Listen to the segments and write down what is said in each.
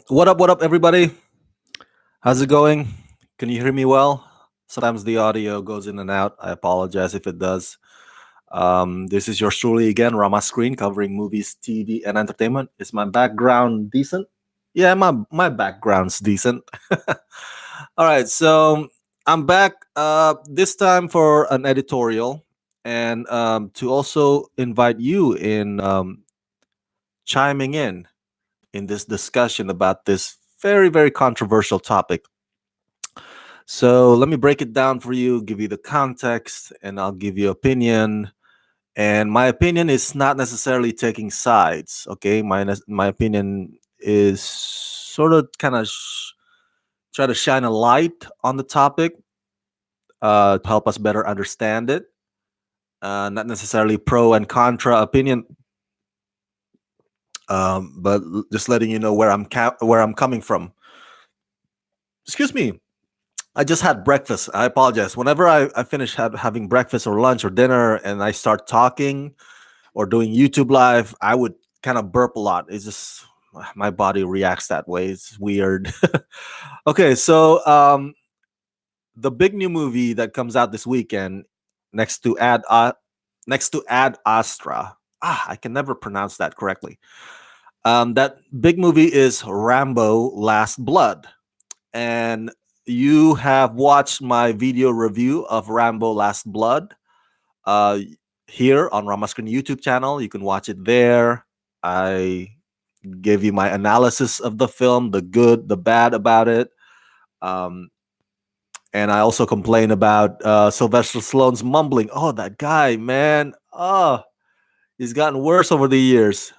What up, everybody? How's it going? Can you hear me well? Sometimes the audio goes in and out. I apologize if it does. This is yours truly again, Rama Screen, covering movies, TV, and entertainment. Is my background decent? Yeah, my background's decent. All right, so I'm back this time for an editorial and to also invite you in chiming in this discussion about this very, very controversial topic. So let me break it down for you, give you the context, and I'll give you opinion. And my opinion is not necessarily taking sides. Okay, my opinion is sort of kind of try to shine a light on the topic to help us better understand it. Not necessarily pro and contra opinion, but just letting you know where where I'm coming from. Excuse me. I just had breakfast. I apologize. Whenever I finish having breakfast or lunch or dinner and I start talking or doing YouTube live, I would kind of burp a lot. It's just my body reacts that way. It's weird. Okay, so the big new movie that comes out this weekend next to Ad Astra. I can never pronounce that correctly. That big movie is Rambo: Last Blood, and you have watched my video review of Rambo Last Blood uh, here on Ramascreen YouTube channel. You can watch it there. I gave you my analysis of the film, the good, the bad about it. Um, and I also complain about Sylvester Stallone's mumbling. Oh, that guy, man. Oh, he's gotten worse over the years.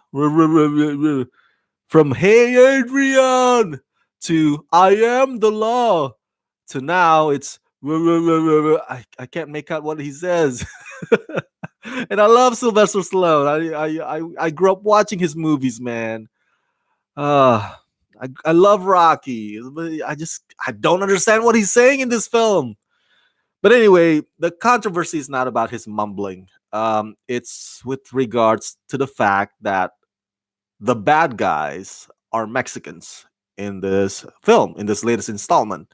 From Hey Adrian to I am the law to now it's I can't make out what he says. And I love Sylvester Stallone. I grew up watching his movies, man. Uh I love Rocky. I don't understand what he's saying in this film. But anyway, the controversy is not about his mumbling. It's with regards to the fact that the bad guys are Mexicans in this film, in this latest installment.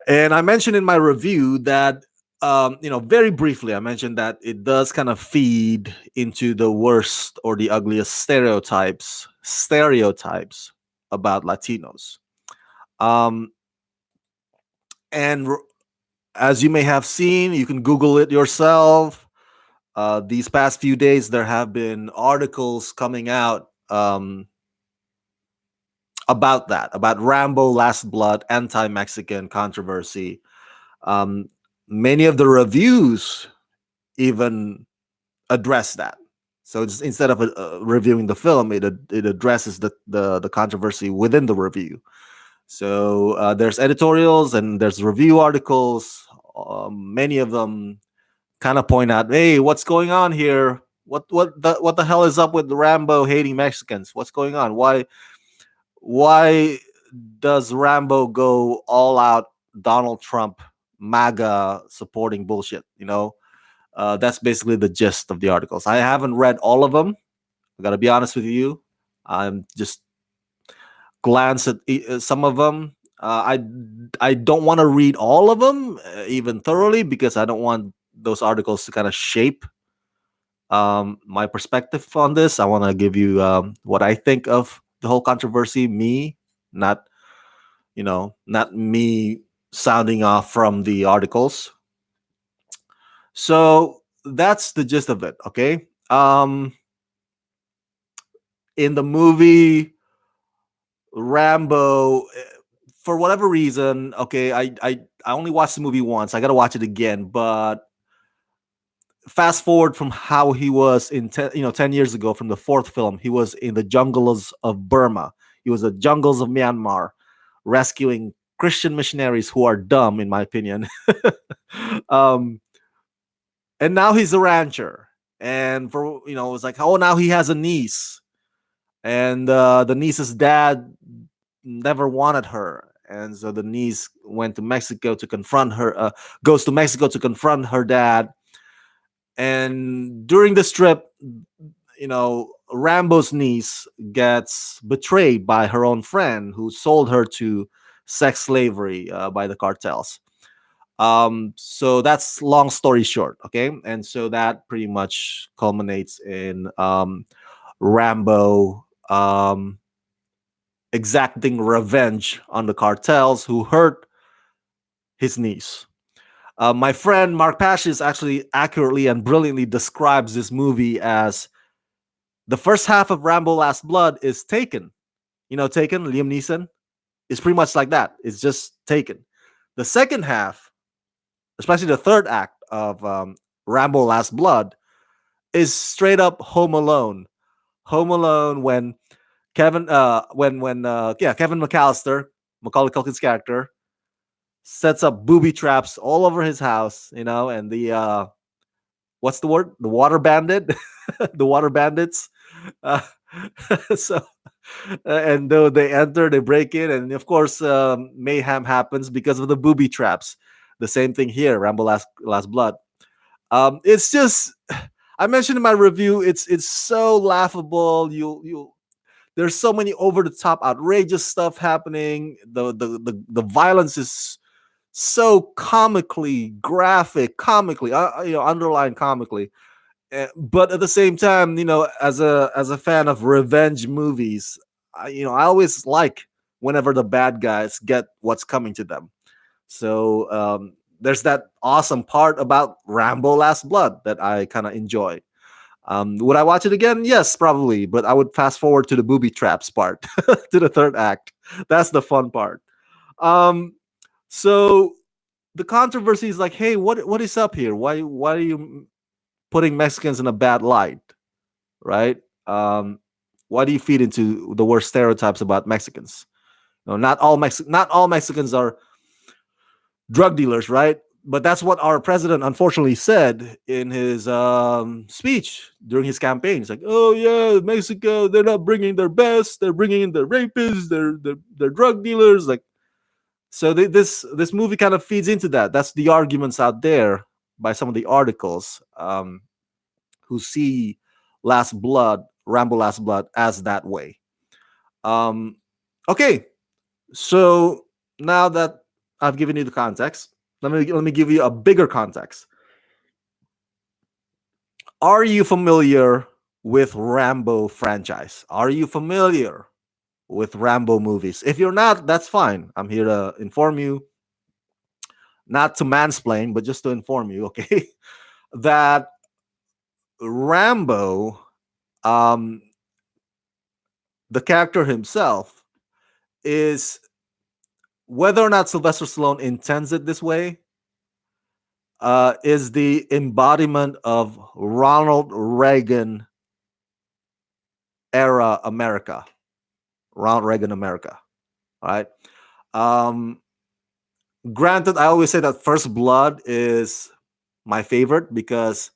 And I mentioned in my review that, very briefly, I mentioned that it does kind of feed into the worst or the ugliest stereotypes about Latinos. Um, and as you may have seen, you can Google it yourself. These past few days, there have been articles coming out about Rambo Last Blood, anti-Mexican controversy. Many of the reviews even address that. So just instead of reviewing the film, it addresses the controversy within the review. So there's editorials and there's review articles. Many of them kind of point out, hey, what's going on here? What the hell is up with the Rambo hating Mexicans? What's going on? Why does Rambo go all out Donald Trump MAGA supporting bullshit? That's basically the gist of the articles. I haven't read all of them. I gotta be honest with you. I'm just glance at some of them. I don't want to read all of them even thoroughly because I don't want those articles to kind of shape my perspective on this. I want to give you what I think of the whole controversy. Me, not not me sounding off from the articles. So that's the gist of it. Okay. In the movie Rambo, for whatever reason, okay, I only watched the movie once. I got to watch it again, but fast forward from how he was in 10 years ago from the fourth film, he was in the jungles of Burma. He was the jungles of Myanmar, rescuing Christian missionaries who are dumb, in my opinion. um, and now he's a rancher. And for it's like, oh, now he has a niece, and the niece's dad never wanted her, and so the niece went to Mexico to confront her. Goes to Mexico to confront her dad. And during this trip, Rambo's niece gets betrayed by her own friend who sold her to sex slavery by the cartels. So that's long story short, okay? And so that pretty much culminates in Rambo exacting revenge on the cartels who hurt his niece. My friend Mark Pashis actually accurately and brilliantly describes this movie as the first half of Rambo Last Blood is Taken. You know, Taken, Liam Neeson? It's pretty much like that. It's just Taken. The second half, especially the third act of Rambo Last Blood, is straight up Home Alone. Home Alone when Kevin McAllister, Macaulay Culkin's character, sets up booby traps all over his house, you know, and the what's the word? The water bandit, the water bandits. Uh, so, and though they enter, they break in, and of course, mayhem happens because of the booby traps. The same thing here, Rambo Last Blood. It's just, I mentioned in my review, it's so laughable. You there's so many over the top, outrageous stuff happening. The violence is so comically graphic, comically, underlined comically. But at the same time, as a fan of revenge movies, I always like whenever the bad guys get what's coming to them. So there's that awesome part about Rambo Last Blood that I kind of enjoy. Would I watch it again? Yes, probably, but I would fast forward to the booby traps part, to the third act. That's the fun part. So the controversy is like, hey, what is up here? Why are you putting Mexicans in a bad light, right? Why do you feed into the worst stereotypes about Mexicans? Not all Mexicans are drug dealers, right? But that's what our president unfortunately said in his speech during his campaign. He's like, "Oh yeah, Mexico, they're not bringing their best. They're bringing in their rapists. They're drug dealers." Like, so this movie kind of feeds into that. That's the arguments out there by some of the articles who see Rambo Last Blood as that way. Um, okay, so now that I've given you the context, let me give you a bigger context. Are you familiar with Rambo franchise? Are you familiar with Rambo movies? If you're not, that's fine. I'm here to inform you, not to mansplain, but just to inform you, okay? That Rambo, um, the character himself, is, whether or not Sylvester Stallone intends it this way, is the embodiment of Ronald Reagan era America. Ronald Reagan America. All right. Um, Granted, I always say that First Blood is my favorite because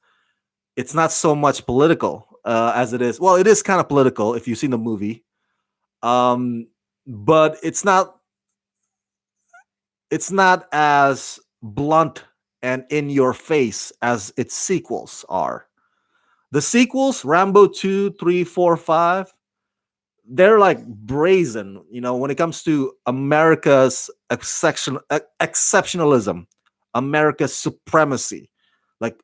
it's not so much political as it is. Well, it is kind of political if you've seen the movie, but it's not as blunt and in your face as its sequels are. The sequels, Rambo 2, 3, 4, 5, they're like brazen, when it comes to America's exceptionalism, America's supremacy. Like,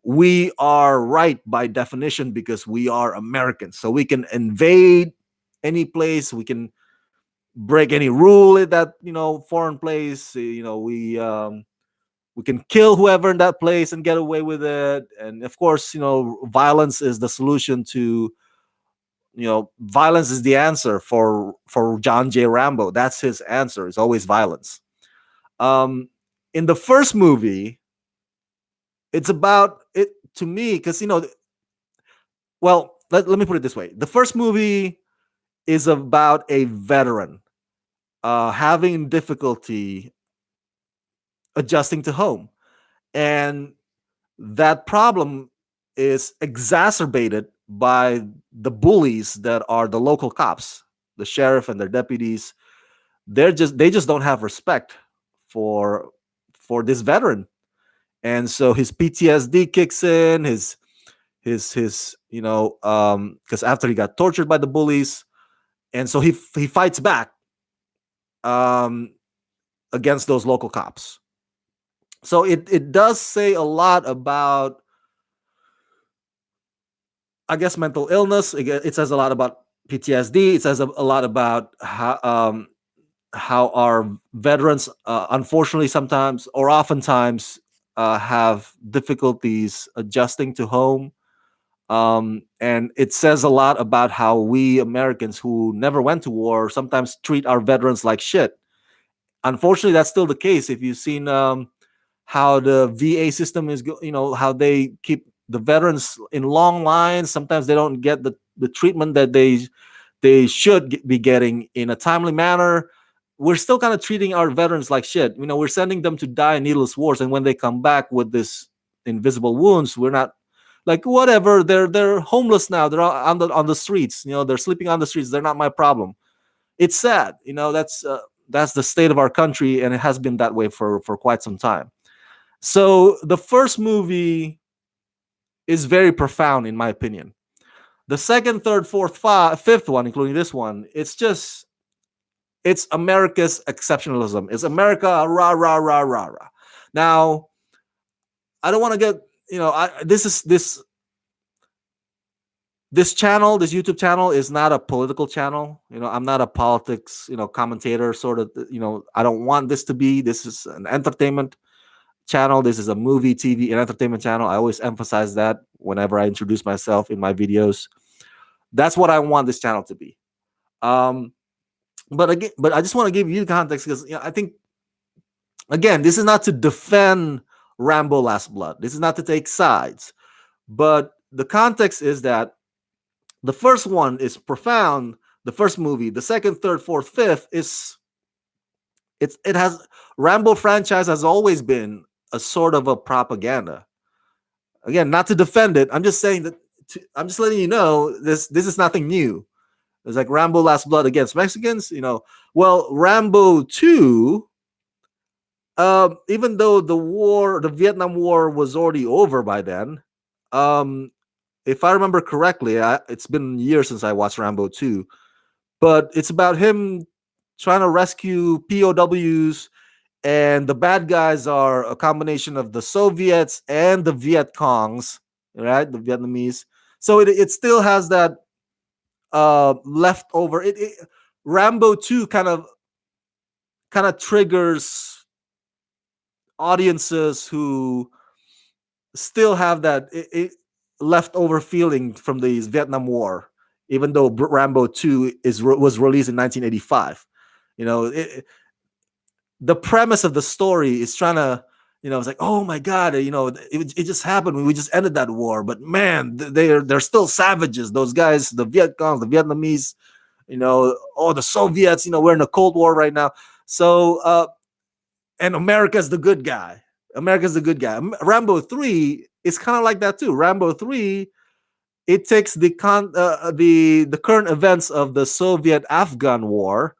we are right by definition because we are Americans. So we can invade any place, we can break any rule in that, foreign place. We can kill whoever in that place and get away with it. And of course, violence is the solution to, violence is the answer for John J. Rambo. That's his answer. It's always violence. In the first movie, it's about it to me because well, let me put it this way: the first movie is about a veteran having difficulty adjusting to home, and that problem is exacerbated by the bullies that are the local cops, the sheriff and their deputies. They just don't have respect for this veteran, and so his PTSD kicks in. his because after he got tortured by the bullies, and so he fights back um, against those local cops. So it does say a lot about, I guess, mental illness. It says a lot about PTSD. It says a lot about how our veterans, unfortunately, sometimes or oftentimes, have difficulties adjusting to home. And it says a lot about how we Americans who never went to war sometimes treat our veterans like shit. Unfortunately, that's still the case. If you've seen how the VA system is, how they keep the veterans in long lines. Sometimes they don't get the treatment that they should be getting in a timely manner. We're still kind of treating our veterans like shit. We're sending them to die in needless wars, and when they come back with this invisible wounds, we're not like, whatever. They're homeless now. They're on the streets. They're sleeping on the streets. They're not my problem. It's sad. That's the state of our country, and it has been that way for quite some time. So the first movie is very profound, in my opinion. The second, third, fourth, fifth one, including this one, it's America's exceptionalism. It's America, rah rah rah rah rah. Now, I don't want to get, this channel, this YouTube channel, is not a political channel. I'm not a politics, commentator sort of. I don't want this to be. This is an entertainment channel. This is a movie, TV, and entertainment channel. I always emphasize that whenever I introduce myself in my videos. That's what I want this channel to be. But I just want to give you context, because I think, again, this is not to defend Rambo Last Blood. This is not to take sides. But the context is that the first one is profound. The first movie, the second, third, fourth, fifth it has Rambo franchise has always been a sort of a propaganda. Again, not to defend it. I'm just saying that I'm just letting you know this is nothing new. It's like Rambo Last Blood against Mexicans. Well, Rambo 2, even though the Vietnam War was already over by then, if I remember correctly, it's been years since I watched Rambo 2, but it's about him trying to rescue POWs, and the bad guys are a combination of the Soviets and the Viet Congs, right? The Vietnamese. So it still has that leftover. Rambo 2 kind of triggers audiences who still have that leftover feeling from the Vietnam War, even though Rambo 2 was released in 1985. The premise of the story is trying to, it's like, oh my God, it just happened. We just ended that war, but man, they're still savages. Those guys, the Viet Congs, the Vietnamese, the Soviets, we're in a Cold War right now. So, and America's the good guy. America's the good guy. Rambo 3 is kind of like that too. Rambo 3, it takes the current events of the Soviet-Afghan War,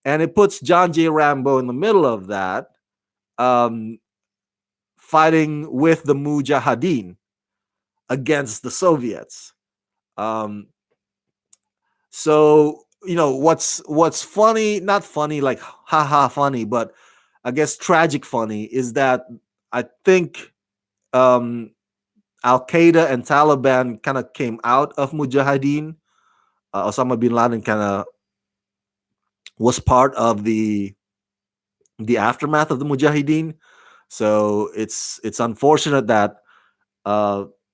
and it puts John J. Rambo in the middle of that, fighting with the Mujahideen against the Soviets. So what's funny, not funny like haha funny, but I guess tragic funny, is that I think Al Qaeda and Taliban kind of came out of Mujahideen. Osama bin Laden kind of was part of the aftermath of the Mujahideen. So it's unfortunate that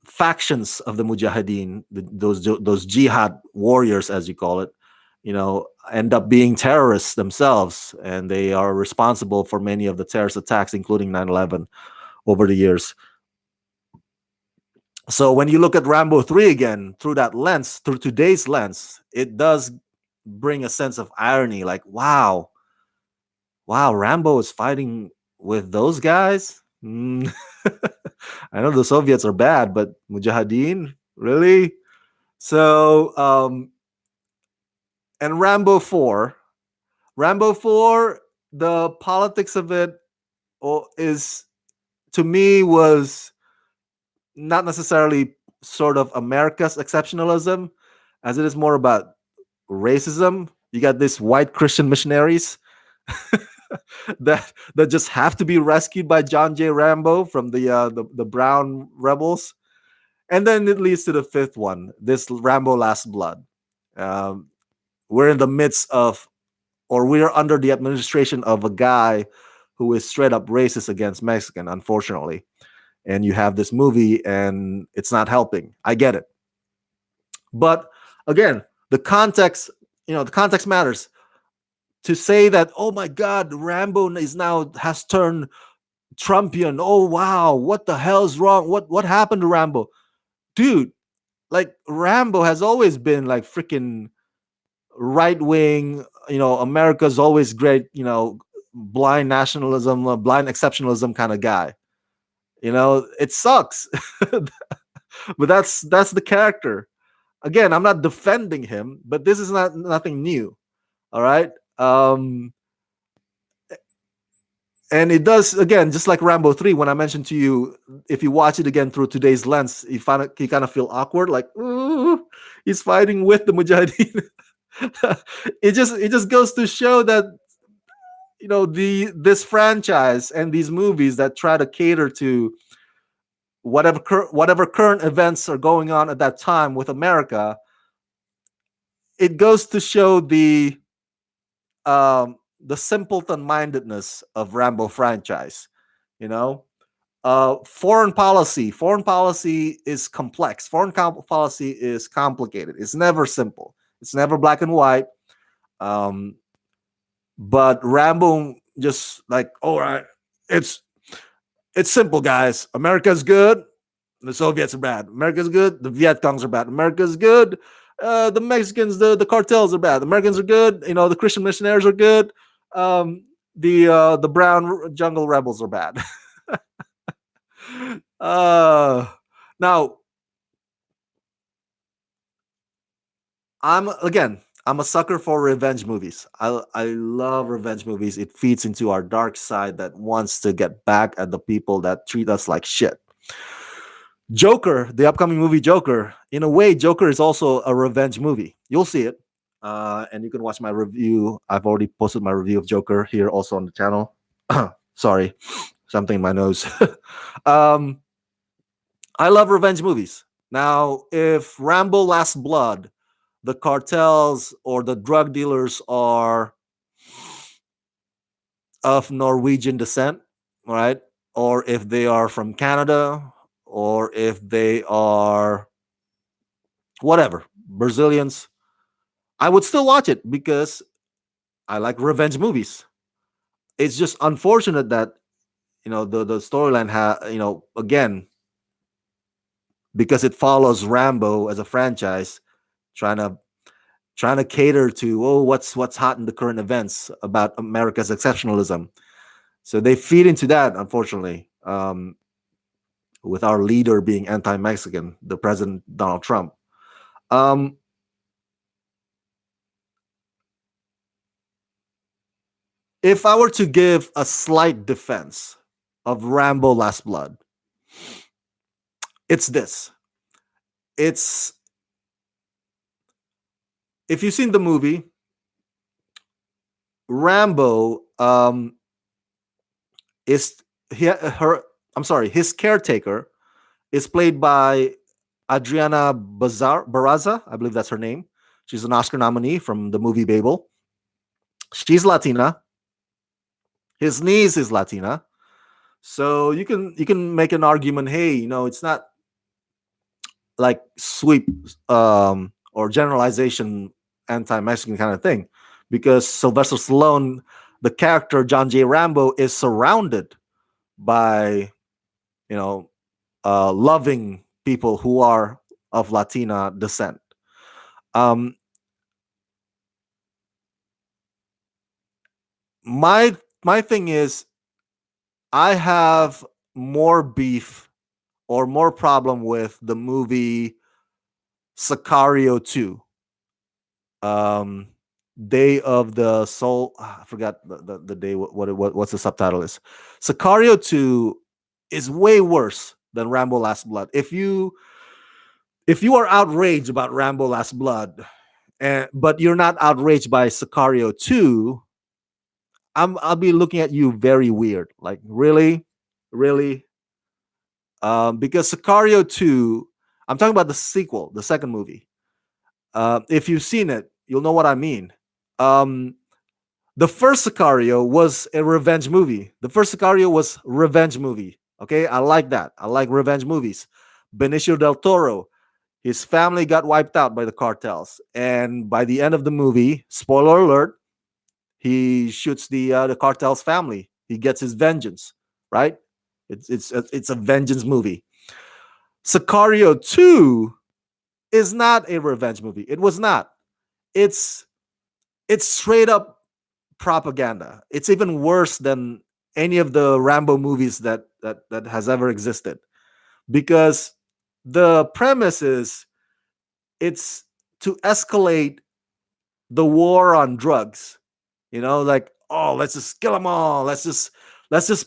factions of the Mujahideen, those jihad warriors, as you call it, end up being terrorists themselves, and they are responsible for many of the terrorist attacks, including 9/11, over the years. So when you look at Rambo 3 again through that lens, through today's lens, it does bring a sense of irony. Like, wow, Rambo is fighting with those guys. I know the Soviets are bad, but Mujahideen, really? So, and Rambo 4, the politics of it is, to me, was not necessarily sort of America's exceptionalism as it is more about racism. You got these white Christian missionaries that just have to be rescued by John J. Rambo from the brown rebels. And then it leads to the fifth one, this Rambo Last Blood. Um, we're in the midst of, or we're under the administration of a guy who is straight up racist against Mexican, unfortunately. And you have this movie, and it's not helping. I get it, but again, the context, the context matters. To say that, oh my God, Rambo is now has turned Trumpian. Oh wow, what the hell's wrong? What happened to Rambo, dude? Like Rambo has always been like freaking right wing, America's always great, blind nationalism, blind exceptionalism kind of guy. It sucks, but that's the character. Again, I'm not defending him, but this is not nothing new. All right. And it does, again, just like Rambo 3, when I mentioned to you, if you watch it again through today's lens, you kind of feel awkward, like, ooh, he's fighting with the Mujahideen. It just goes to show that this franchise and these movies that try to cater to whatever current events are going on at that time with America, it goes to show the simpleton mindedness of Rambo franchise. You know, foreign policy is complex. Policy is complicated. It's never simple. It's never black and white. But Rambo just like, all right, it's simple, guys. America's good. The Soviets are bad. America's good. The Viet Congs are bad. America's good. The Mexicans, the cartels are bad. The Americans are good. The Christian missionaries are good. The brown jungle rebels are bad. Now, I'm a sucker for revenge movies. I love revenge movies. It feeds into our dark side that wants to get back at the people that treat us like shit. Joker, the upcoming movie Joker, in a way, Joker is also a revenge movie. You'll see it. And you can watch my review. I've already posted my review of Joker here also on the channel. Sorry, something in my nose. I love revenge movies. Now, if Rambo Last Blood, the cartels or the drug dealers are of Norwegian descent, right? Or if they are from Canada, or if they are whatever, Brazilians, I would still watch it because I like revenge movies. It's just unfortunate that the storyline again, because it follows Rambo as a franchise, trying to cater to what's hot in the current events about America's exceptionalism. So they feed into that, unfortunately, with our leader being anti-Mexican, the President Donald Trump. If I were to give a slight defense of Rambo Last Blood, it's this. It's, if you've seen the movie, Rambo his caretaker is played by Adriana Barraza, I believe that's her name. She's an Oscar nominee from the movie Babel. She's Latina. His niece is Latina. So you can make an argument, hey, it's not like sweep or generalization anti-Mexican kind of thing, because Sylvester Stallone, the character John J. Rambo, is surrounded by loving people who are of Latina descent. My thing is, I have more beef or more problem with the movie Sicario 2. Day of the Soul. I forgot the day. What's the subtitle is? Sicario 2 is way worse than Rambo Last Blood. If you If you are outraged about Rambo Last Blood, but you're not outraged by Sicario 2, I'll be looking at you very weird. Like, really? Really? Because Sicario 2, I'm talking about the sequel, the second movie. If you've seen it, you'll know what I mean. Um, the first Sicario was a revenge movie. The first Sicario was revenge movie. Okay, I like that. I like revenge movies. Benicio del Toro, his family got wiped out by the cartels, and by the end of the movie, spoiler alert, he shoots the cartel's family. He gets his vengeance. Right? It's a vengeance movie. Sicario 2 is not a revenge movie. It was not. It's it's straight up propaganda. It's even worse than any of the Rambo movies that has ever existed, because the premise is it's to escalate the war on drugs. Like, oh, let's just kill them all. Let's just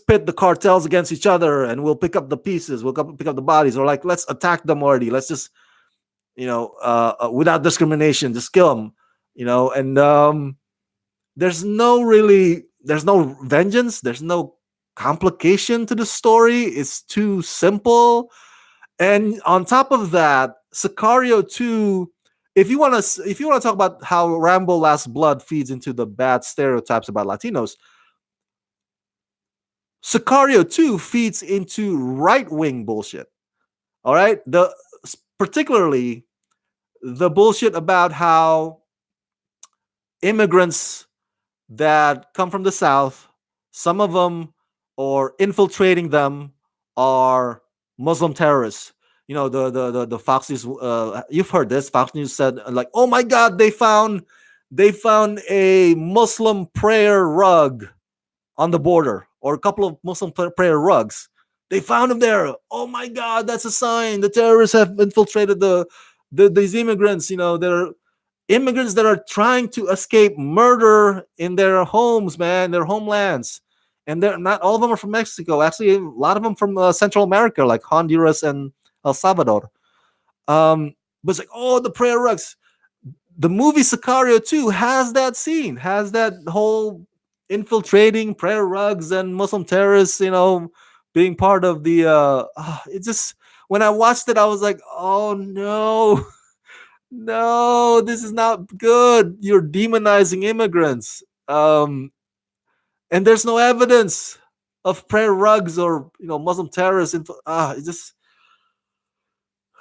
pit the cartels against each other, and we'll pick up the pieces. We'll pick up the bodies, or like, let's attack them already. Let's just, without discrimination, just kill them. And there's no vengeance. There's no complication to the story. It's too simple. And on top of that, Sicario 2, if you want to talk about how Rambo Last Blood feeds into the bad stereotypes about Latinos, Sicario 2 feeds into right-wing bullshit. All right? Particularly the bullshit about how immigrants that come from the South, some of them, or infiltrating them, are Muslim terrorists. The Fox News. You've heard this. Fox News said, like, "Oh my God, they found a Muslim prayer rug on the border, or a couple of Muslim prayer rugs. They found them there. Oh my God, that's a sign the terrorists have infiltrated these immigrants. They're immigrants that are trying to escape murder in their homes, man, their homelands. And they're not all of them are from Mexico. Actually, a lot of them from Central America, like Honduras and El Salvador. But it's like, oh, the prayer rugs. The movie Sicario 2 has that scene, has that whole infiltrating prayer rugs and Muslim terrorists, being part of the. It just, when I watched it, I was like, oh no, no, this is not good. You're demonizing immigrants. And there's no evidence of prayer rugs or Muslim terrorists. It just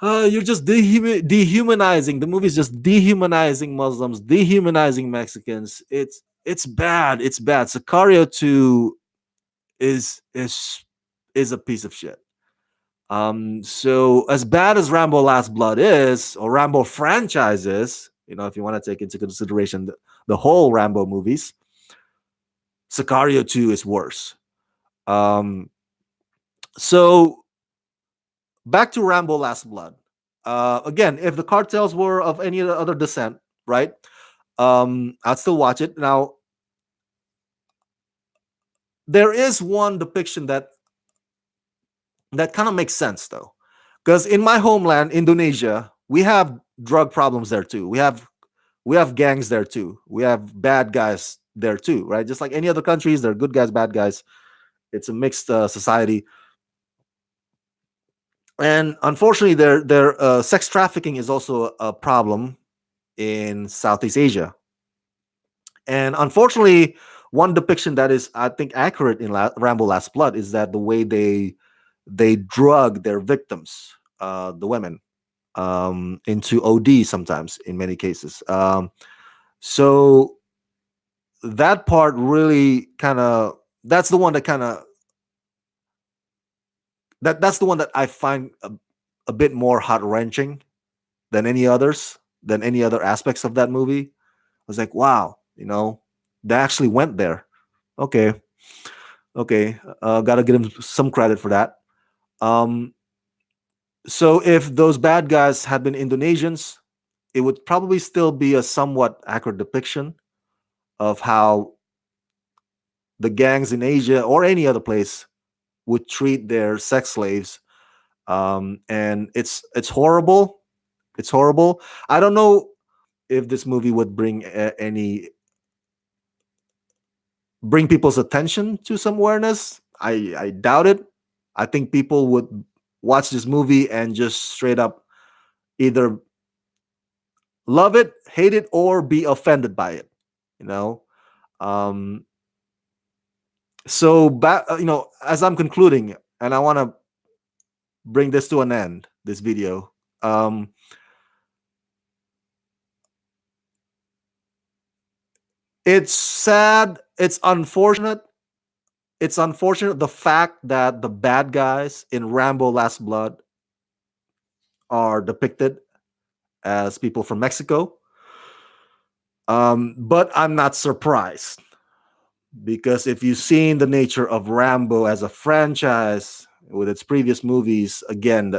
you're just dehumanizing. The movie's just dehumanizing Muslims, dehumanizing Mexicans. It's bad. It's bad. Sicario 2 is is is a piece of shit. So as bad as Rambo Last Blood is, or Rambo franchise is, if you want to take into consideration the whole Rambo movies, Sicario 2 is worse. So back to Rambo Last Blood. Again, if the cartels were of any other descent, right? I'd still watch it. Now, there is one depiction that kind of makes sense though, because in my homeland, Indonesia, we have drug problems there too. We have gangs there too. We have bad guys there too, right? Just like any other countries, there are good guys, bad guys. It's a mixed society, and unfortunately, their sex trafficking is also a problem in Southeast Asia. And unfortunately, one depiction that is, I think, accurate in Rambo Last Blood is that the way they drug their victims, the women, into OD sometimes in many cases. So that part really kind of that's the one that kind of that's the one that I find a bit more heart wrenching than any other aspects of that movie. I was like, wow, they actually went there. Okay, okay, gotta give them some credit for that. Um, so if those bad guys had been Indonesians, it would probably still be a somewhat accurate depiction of how the gangs in Asia or any other place would treat their sex slaves. And it's horrible. It's horrible. I don't know if this movie would bring people's attention to some awareness. I doubt it. I think people would watch this movie and just straight up either love it, hate it, or be offended by it. You know. Um, so as I'm concluding, and I want to bring this to an end, this video. It's sad. It's unfortunate. It's unfortunate the fact that the bad guys in Rambo Last Blood are depicted as people from Mexico. But I'm not surprised, because if you've seen the nature of Rambo as a franchise with its previous movies, again,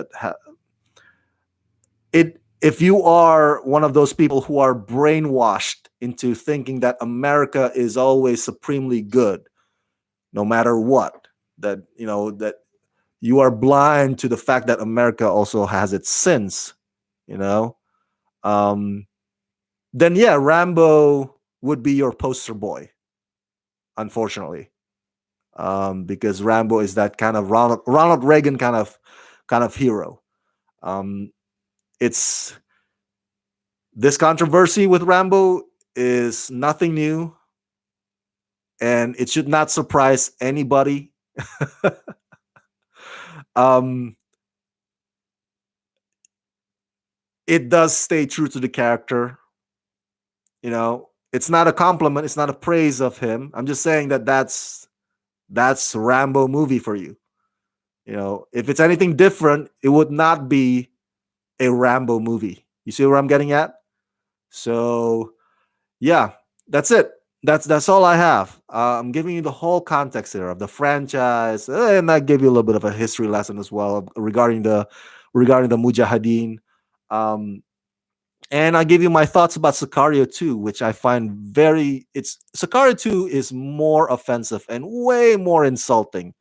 if you are one of those people who are brainwashed into thinking that America is always supremely good, no matter what, that you are blind to the fact that America also has its sins, you know, then yeah, Rambo would be your poster boy, unfortunately, because Rambo is that kind of Ronald Reagan kind of hero. It's This controversy with Rambo is nothing new, and it should not surprise anybody. um, it does stay true to the character. It's not a compliment. It's not a praise of him. I'm just saying that that's Rambo movie for you. If it's anything different, it would not be a Rambo movie. You see where I'm getting at? So, yeah, that's it. That's all I have. I'm giving you the whole context here of the franchise, and I gave you a little bit of a history lesson as well regarding the Mujahideen. And I give you my thoughts about Sicario 2, which I find Sicario 2 is more offensive and way more insulting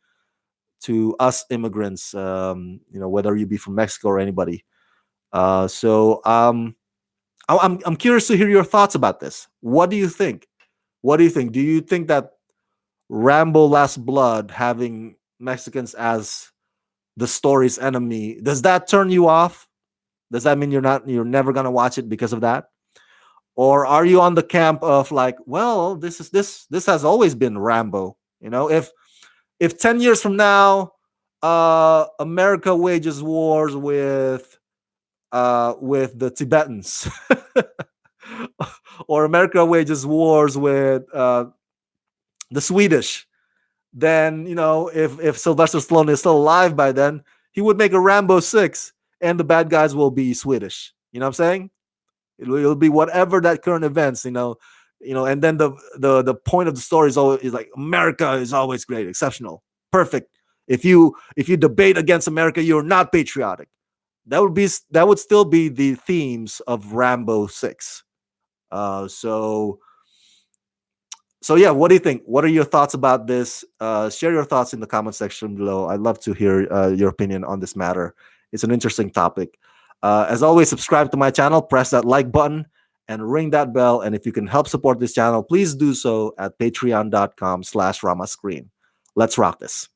to us immigrants, whether you be from Mexico or anybody. I'm curious to hear your thoughts about this. What do you think? Do you think that Rambo Last Blood, having Mexicans as the story's enemy, does that turn you off? Does that mean you're never gonna watch it because of that? Or are you on the camp of like, well, this has always been Rambo? If 10 years from now, America wages wars with the Tibetans, or America wages wars with the Swedish, then if Sylvester Stallone is still alive by then, he would make a Rambo 6, and the bad guys will be Swedish. You know what I'm saying? It'll be whatever that current events, and then the point of the story is like America is always great, exceptional, perfect. If you debate against America, you're not patriotic. That would still be the themes of Rambo 6. So yeah, what do you think? What are your thoughts about this? Share your thoughts in the comment section below. I'd love to hear your opinion on this matter. It's an interesting topic. As always, subscribe to my channel, press that like button, and ring that bell. And if you can help support this channel, please do so at patreon.com/ramascreen. Let's rock this.